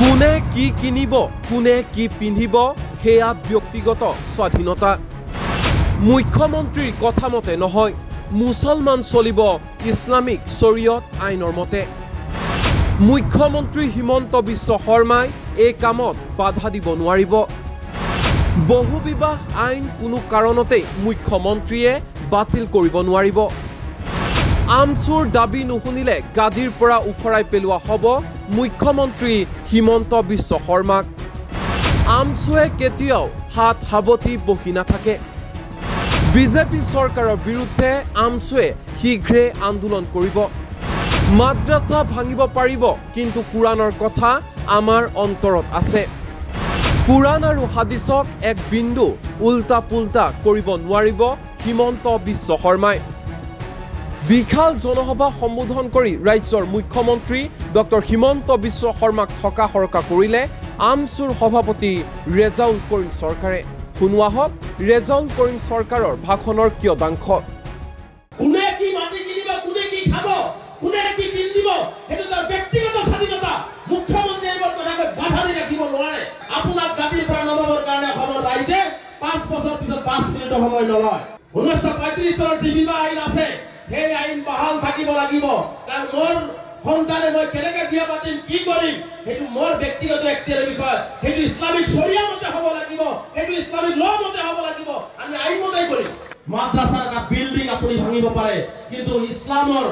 কোনে কি কিনিব কোনে কি পিন্ধিব সেয়া ব্যক্তিগত স্বাধীনতা মুখ্যমন্ত্ৰীৰ কথা মতে নহয় মুছলমান চলিব ইছলামিক শৰীয়ত আইনৰ মতে মুখ্যমন্ত্ৰী হিমন্ত বিশ্ব শৰ্মাই এই কামত বাধা দিব নোৱাৰিব বহু বিবাহ আইন কোনো কাৰণতে মুখ্যমন্ত্ৰীয়ে বাতিল কৰিব নোৱাৰিব আমচুৰ দাবী নুশুনিলে গাদীৰ পৰা উফৰাই পেলোৱা হ'ব মুখ্যমন্ত্ৰী হিমন্ত বিশ্ব শৰ্মাক আমচুৱে কেতিয়াও হাত হাবতি বহি নাথাকে বিজেপি চৰকাৰৰ বিৰুদ্ধে আমচুৱে শীঘ্ৰে আন্দোলন কৰিব মাদ্ৰাসা ভাঙিব পাৰিব কিন্তু কুৰাণৰ কথা আমাৰ অন্তৰত আছে কুৰাণ আৰু হাদিছক এক বিন্দু উল্টা পুল্টা কৰিব নোৱাৰিব হিমন্ত বিশ্ব শৰ্মাই বিশাল জনসভা সম্বোধন কৰি ৰাজ্যৰ মুখ্যমন্ত্ৰী ডক্টৰ হিমন্ত বিশ্ব শৰ্মাক থকা হৰকা কৰিলে আমচুৰ সভাপতি ৰেজাউল কৰিম চৰকাৰে শুনোৱা হওক ৰেজাউল কৰিম চৰকাৰৰ ভাষণৰ কিয়দাংশ কোনে কি মাটি কিনিব কোনে কি খাব কোনে কি পিন্ধিব সেইটো তাৰ ব্যক্তিগত স্বাধীনতা মুখ্যমন্ত্ৰীয়ে কথাকে বাধা দি ৰাখিব নোৱাৰে আপোনাক গাদীৰ পৰা নমাবৰ কাৰণে অসমৰ ৰাইজে 5 বছৰ পিছত 5 মিনিট সময় নলয় 1935 চনৰ যি বিবাহ আইন আছে সেই আইন বহাল থাকিব লাগিব কাৰণ মোৰ সন্তানে মই কেনেকৈ বিয়া পাতিম কি কৰিম সেইটো মোৰ ব্যক্তিগত এখতিয়াৰৰ বিষয় সেইটো ইছলামিক শৰীয়া মতে হ'ব লাগিব সেইটো ইছলামিক ল মতে হ'ব লাগিব আমি আইন মতেই কৰিম মাদ্ৰাসাৰ এটা বিল্ডিং আপুনি ভাঙিব পাৰে কিন্তু ইছলামৰ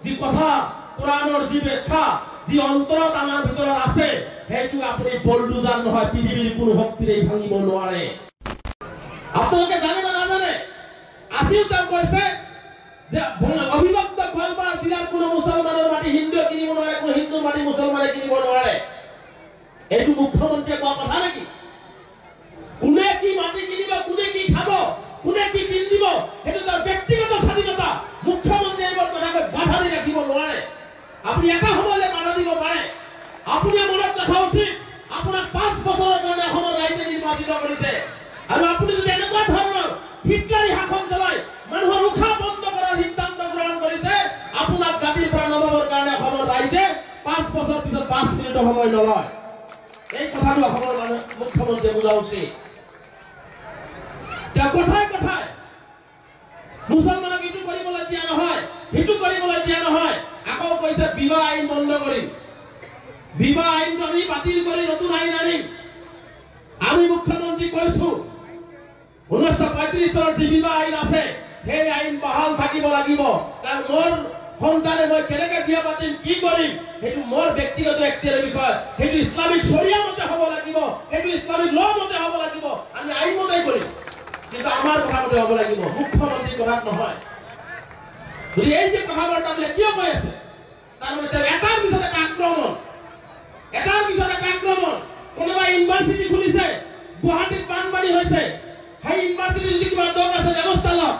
যি কথা কোৰাণৰ যি ব্যাখ্যা যি অন্তৰত আমাৰ ভিতৰত আছে সেইটো আপুনি বলডুজাৰ নহয় পৃথিৱীৰ কোনো শক্তিৰে ভাঙিব নোৱাৰে আপোনালোকে জানে বা নাজানে আজিও তেওঁ কৈছে যে অভিভক্ত গোৱালপাৰা জিলাৰ কোনো মুছলমানৰ মাটি হিন্দুৱে কিনিব নোৱাৰে কোনো হিন্দুৰ মাটি মুছলমানে কিনিব নোৱাৰে এইটো মুখ্যমন্ত্ৰীয়ে কোৱা কথা নেকি কোনে কি মাটি কিনিব কোনে কি খাব কোনে কি পিন্ধিব সেইটো তাৰ ব্যক্তিগত স্বাধীনতা মুখ্যমন্ত্ৰীয়ে কথাকে বাধা দি ৰাখিব নোৱাৰে আপুনি এটা সময়লৈ বাধা দিব পাৰে আপুনি মনত ৰখা উচিত আপোনাক 5 বছৰৰ কাৰণে অসমৰ ৰাইজে নিৰ্বাচিত কৰিছে আৰু আপুনি যদি এনেকুৱা ধৰণৰ হিটলাৰী শাসন চলাই মানুহৰ উশাহ বন্ধ কৰাৰ সিদ্ধান্ত গ্ৰহণ কৰিছে আপোনাক গাদীৰ পৰা নমাবৰ কাৰণে অসমৰ ৰাইজে 5 বছৰ পিছত 5 মিনিট সময় নলয় এই কথাটো অসমৰ মুখ্যমন্ত্ৰীয়ে বুজা উচিত তেওঁ কথাই কথাই মুছলমানক ইটো কৰিবলৈ দিয়া নহয় সিটো কৰিবলৈ দিয়া নহয় আকৌ কৈছে বিবাহ আইন বন্ধ কৰিম বিবাহ আইনটো আমি বাতিল কৰি নতুন আইন আনিম আমি মুখ্যমন্ত্ৰী কৈছো 1935 চনৰ যি বিবাহ আইন আছে সেই আইন বহাল থাকিব লাগিব কাৰণ মোৰ সন্তানে মই কেনেকৈ বিয়া পাতিম কি কৰিম সেইটো মোৰ ব্যক্তিগত এখতিয়াৰৰ বিষয় সেইটো ইছলামিক শৰীয়া মতে হ'ব লাগিব সেইটো ইছলামিক ল মতে হ'ব লাগিব আমি আইন মতেই কৰিম কিন্তু আমাৰ কথা মতে হ'ব লাগিব মুখ্যমন্ত্ৰীৰ কথা নহয় যদি এই যে কথাবাৰ্তাবিলাক কিয় কৈ আছে তাৰমানে তেওঁ এটাৰ পিছত এটা আক্ৰমণ কোনোবা ইউনিভাৰ্চিটি খুলিছে গুৱাহাটীত বানপানী হৈছে সেই ইউনিভাৰ্চিটি যদি কিবা দোষ আছে ব্যৱস্থা লওক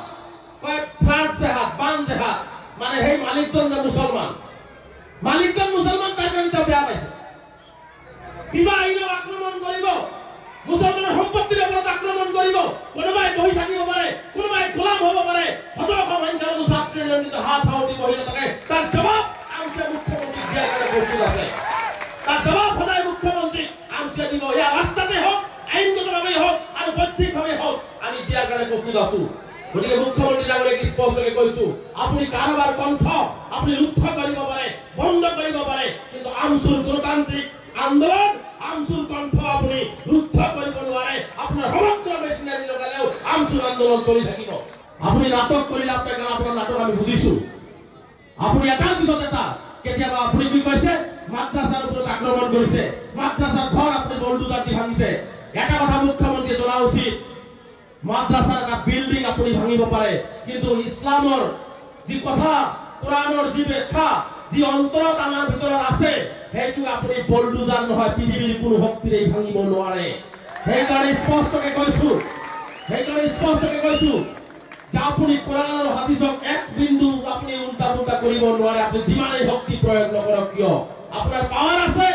ফ্লাড জেহাদ বান জেহাদ মানে সেই মালিকজন মুছলমান তাৰ কাৰণে তেওঁ বেয়া পাইছে কিবা আইনক আক্ৰমণ কৰিব মুছলমানৰ সম্পত্তিৰ ওপৰত আক্ৰমণ কৰিব কোনোবাই বহি থাকিব পাৰে কোনোবাই গোলাম হ'ব পাৰে শতশ সংখ্যালঘু ছাত্ৰীৰ নিৰ্ণিত হাত হাওতি বহি নাথাকে তাৰ জবাব আমছে মুখ্যমন্ত্ৰী দিয়াৰ কাৰণে প্ৰস্তুত আছে তাৰ জবাব সদায় মুখ্যমন্ত্ৰী আমছে দিব ইয়াৰ ৰাস্তাতে হওক আইনগতভাৱে হওক আৰু বৈধিকভাৱে হওক আমি দিয়াৰ কাৰণে প্ৰস্তুত আছো গতিকে মুখ্যমন্ত্ৰী ডাঙৰীয়াক স্পষ্টকৈ কৈছো আপুনি কাৰোবাৰ কণ্ঠ আপুনি ৰুদ্ধ কৰিব পাৰে বন্ধ কৰিব পাৰে কিন্তু আমচুৰ গণতান্ত্ৰিক আন্দোলন আমচুৰ কণ্ঠ আপুনি ৰুদ্ধ কৰিব নোৱাৰে আপোনাৰ সমগ্ৰ মেচিনাৰী লগালেও আমচুৰ আন্দোলন চলি থাকিব আপুনি নাটক কৰিলে আপোনাৰ নাটক আমি বুজিছো আপুনি এটাৰ পিছত এটা কেতিয়াবা আপুনি কি কৈছে মাদ্ৰাসাৰ ওপৰত আক্ৰমণ কৰিছে মাদ্ৰাসাৰ ঘৰ আপুনি বলডুজাৰ দি ভাঙিছে এটা কথা মুখ্যমন্ত্ৰীয়ে জনা উচিত মাদ্ৰাসাৰ এটা বিল্ডিং আপুনি ভাঙিব পাৰে কিন্তু ইছলামৰ যি কথা কোৰাণৰ যি ব্যাখ্যা যি অন্তৰত আমাৰ ভিতৰত আছে সেইটো আপুনি বলডুজাৰ নহয় পৃথিৱীৰ কোনো শক্তিৰে ভাঙিব নোৱাৰে সেইকাৰণে স্পষ্টকৈ কৈছো যে আপুনি কোৰাণ আৰু হাদিছক এক বিন্দু আপুনি উল্টা পুল্টা কৰিব নোৱাৰে আপুনি যিমানেই শক্তি প্ৰয়োগ নকৰক কিয় আপোনাৰ পাৱাৰ আছে